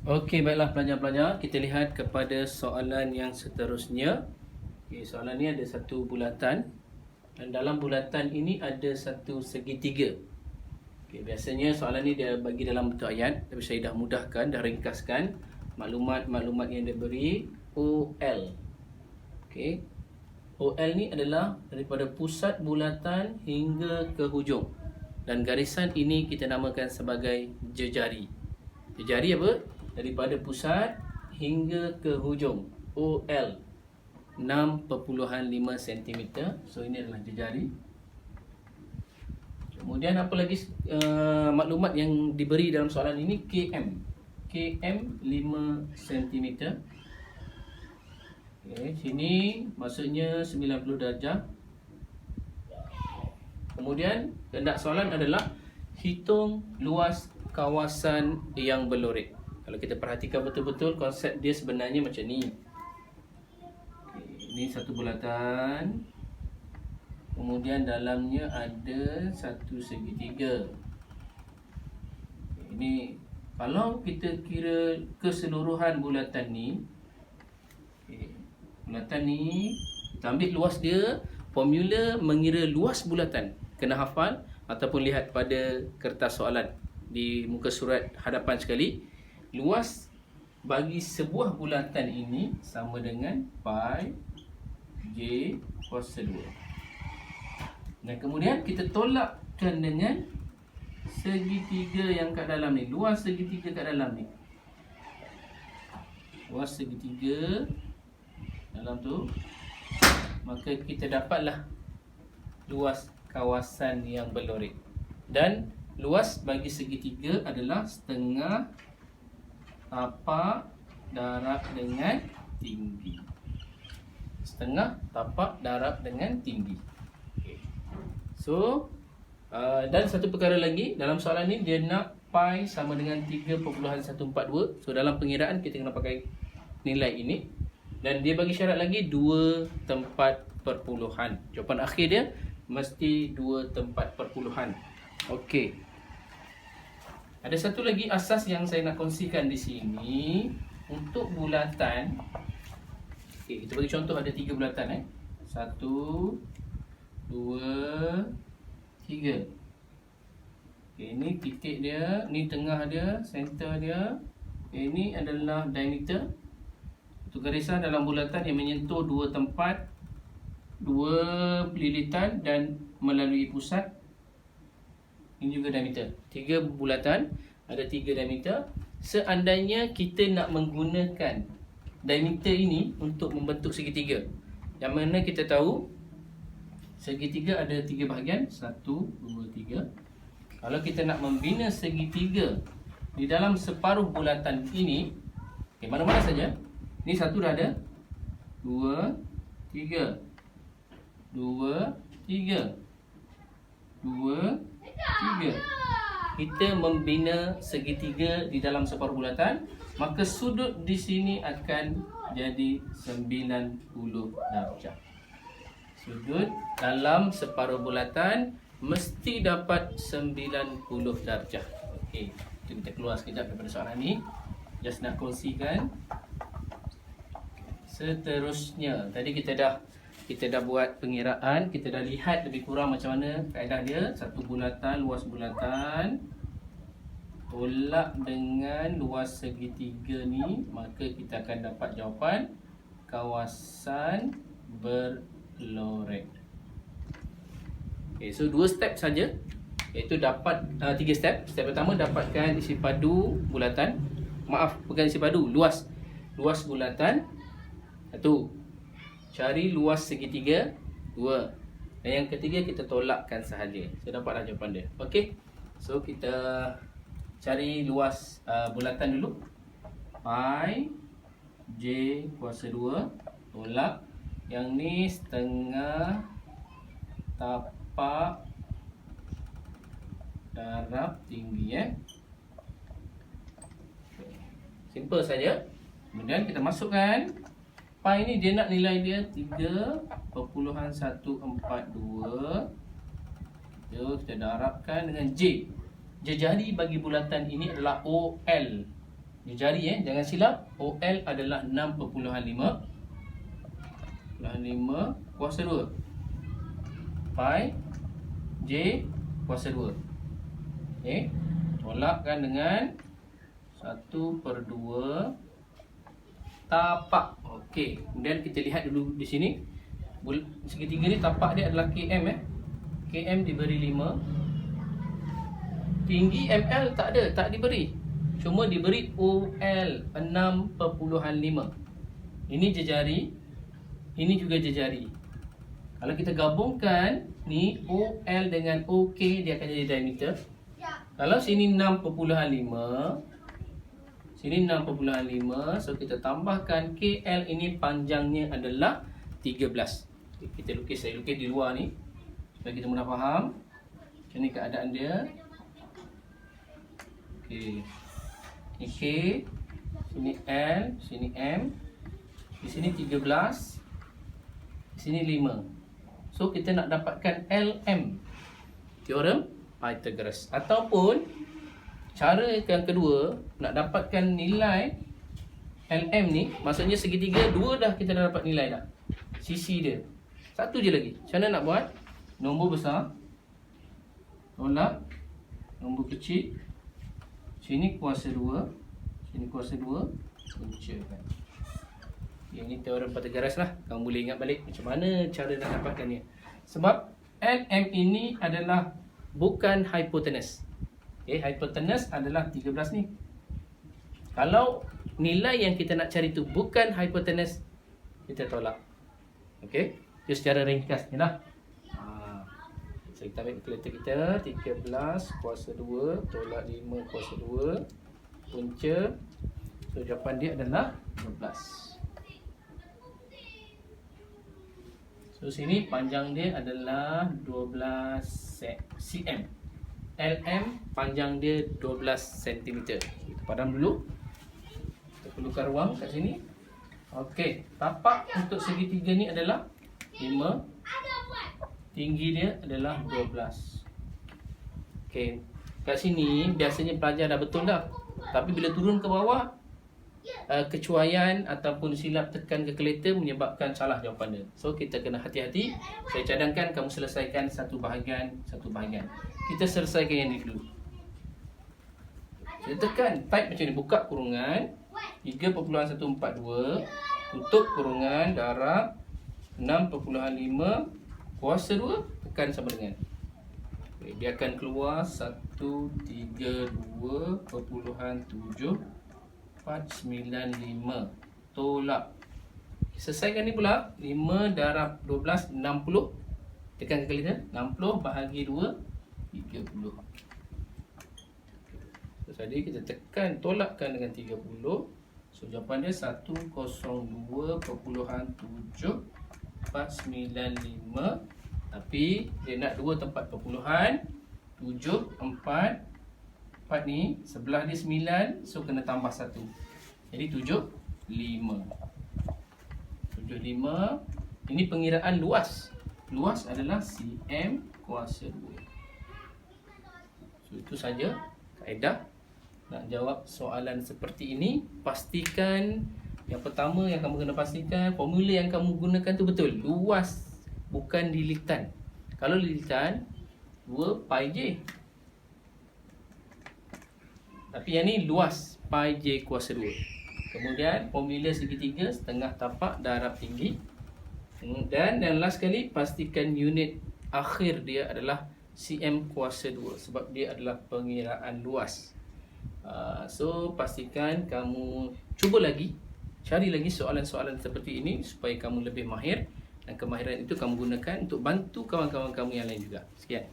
Okey, baiklah pelajar-pelajar, kita lihat kepada soalan yang seterusnya. Okey, soalan ni ada satu bulatan dan dalam bulatan ini ada satu segitiga. Okey, biasanya soalan ni dia bagi dalam bentuk ayat, tapi saya dah mudahkan, dah ringkaskan maklumat-maklumat yang diberi OL. Okey. OL ni adalah daripada pusat bulatan hingga ke hujung. Dan garisan ini kita namakan sebagai jejari. Jejari apa? Daripada pusat hingga ke hujung. OL 6.5 cm. So ini adalah jejari. Kemudian apa lagi maklumat yang diberi dalam soalan ini? KM. KM 5 cm. Okay, sini maksudnya 90 darjah. Kemudian kehendak soalan adalah hitung luas kawasan yang berlorek. Kalau kita perhatikan betul-betul, konsep dia sebenarnya macam ni. Okay, ini satu bulatan. Kemudian dalamnya ada satu segitiga. Okay, ini kalau kita kira keseluruhan bulatan ni, okay, bulatan ni kita ambil luas dia. Formula mengira luas bulatan, kena hafal ataupun lihat pada kertas soalan di muka surat hadapan sekali. Luas bagi sebuah bulatan ini sama dengan pi j kuasa 2. Dan kemudian kita tolakkan dengan segitiga yang kat dalam ni. Luas segitiga kat dalam ni. Luas segitiga dalam tu, maka kita dapatlah luas kawasan yang berlorek. Dan luas bagi segitiga adalah setengah tapak darab dengan tinggi. Setengah tapak darab dengan tinggi. Okay. So dan satu perkara lagi, dalam soalan ni dia nak pi sama dengan 3.142. So dalam pengiraan kita kena pakai nilai ini. Dan dia bagi syarat lagi 2 tempat perpuluhan. Jawapan akhir dia mesti 2 tempat perpuluhan. Okey. Ada satu lagi asas yang saya nak kongsikan di sini untuk bulatan. Okey, kita bagi contoh ada 3 bulatan 1 2 3. Okey, ini titik dia, ni tengah dia, center dia. Okay, ini adalah diameter. Itu garisan dalam bulatan yang menyentuh 2 tempat, 2 lilitan dan melalui pusat. Ini juga diameter. 3 bulatan, ada 3 diameter. Seandainya kita nak menggunakan diameter ini untuk membentuk segitiga, yang mana kita tahu segitiga ada 3 bahagian, 1, 2, 3. Kalau kita nak membina segitiga di dalam separuh bulatan ini, okay, mana-mana saja. Ini 1 dah ada, 2, 3, 2, 3, 2, 3. Kita membina segitiga di dalam separuh bulatan, maka sudut di sini akan jadi 90 darjah. Sudut dalam separuh bulatan mesti dapat 90 darjah. Okey, kita keluar sekejap daripada soalan ni. Just nak kongsikan. Seterusnya, tadi kita dah buat pengiraan, kita dah lihat lebih kurang macam mana kaedah dia. Satu bulatan, luas bulatan tolak dengan luas segitiga ni, maka kita akan dapat jawapan kawasan berlorek. Okay, so 2 step saja, iaitu dapat 3 step. Step pertama, dapatkan isi padu bulatan. Maaf, bukan isi padu, luas bulatan. 1. Cari luas segitiga. 2. Dan yang ketiga, kita tolakkan sahaja. So dapatlah jawapan dia. Okey. So kita cari luas bulatan dulu. Pi j kuasa 2 tolak. Yang ni setengah tapak darab tinggi Simple saja. Kemudian kita masukkan pi ni, dia nak nilai dia 3.142. So kita darabkan dengan J. Jejari bagi bulatan ini adalah OL Jejari jangan silap. OL adalah 6.5 kuasa 2 pi J kuasa 2. Okey, tolakkan dengan 1/2 tapak. Okey, kemudian kita lihat dulu di sini. Segitiga ni tapak dia adalah km km diberi 5. Tinggi ml tak ada, tak diberi. Cuma diberi OL 6.5. Ini jejari, ini juga jejari. Kalau kita gabungkan ni OL dengan OK, dia akan jadi diameter. Kalau sini 6.5, sini 6.5, so kita tambahkan KL ini panjangnya adalah 13. Kita lukis, saya lukis di luar ni supaya kita mudah faham. Macam ni keadaan dia. Okey. Ini K, sini L, sini M, di sini 13, di sini 5. So kita nak dapatkan LM, teorem Pythagoras. Ataupun cara yang kedua, nak dapatkan nilai LM ni, maksudnya segitiga 2 dah kita dah dapat nilai dah, sisi dia. Satu je lagi. Macam mana nak buat? Nombor besar tolak nombor kecil. Sini kuasa 2, sini kuasa 2, puncakan. Ini teorem Pythagoras lah. Kamu boleh ingat balik macam mana cara nak dapatkannya. Sebab LM ini adalah bukan hypotenuse. Okay, hypotenuse adalah 13 ni. Kalau nilai yang kita nak cari tu bukan hypotenuse, kita tolak. Okey, itu secara ringkas ni lah. So kita ambil kalkulator kita, 13 kuasa 2 tolak 5 kuasa 2 punca. So jawapan dia adalah 12. So sini panjang dia adalah 12 cm. LM panjang dia 12 cm. Kita padam dulu. Kita perlukan ruang kat sini. Okey, tapak untuk segitiga ni adalah 5. Tinggi dia adalah 12. Okey, kat sini biasanya pelajar dah betul dah. Tapi bila turun ke bawah, kecuaian ataupun silap tekan kalkulator menyebabkan salah jawapan dia. So kita kena hati-hati. Saya cadangkan kamu selesaikan satu bahagian. Kita selesaikan yang ni dulu. Saya tekan type macam ni, buka kurungan 3.142 tutup kurungan darab 6.5 kuasa 2 tekan sama dengan. Okay, dia akan keluar 132.7 495 tolak. Selesaikan ni pula. 5 darab 12 60. Tekan kalkulator. 60 bahagi 2 30. So tadi kita tekan, tolakkan dengan 30. So jawapan dia 102.7 495. Tapi dia nak 2 tempat perpuluhan 7 4 ni sebelah dia 9, so kena tambah 1. Jadi 75. Ini pengiraan luas. Luas adalah cm kuasa 2. So itu saja kaedah nak jawab soalan seperti ini. Pastikan yang pertama yang kamu kena pastikan formula yang kamu gunakan tu betul. Luas, bukan lilitan. Kalau lilitan 2 pi j. Tapi yang ni luas, pi j kuasa 2. Kemudian formula segitiga setengah tapak darab tinggi. Dan last sekali, pastikan unit akhir dia adalah cm kuasa 2 sebab dia adalah pengiraan luas. So pastikan kamu cuba lagi, cari lagi soalan-soalan seperti ini supaya kamu lebih mahir, dan kemahiran itu kamu gunakan untuk bantu kawan-kawan kamu yang lain juga. Sekian.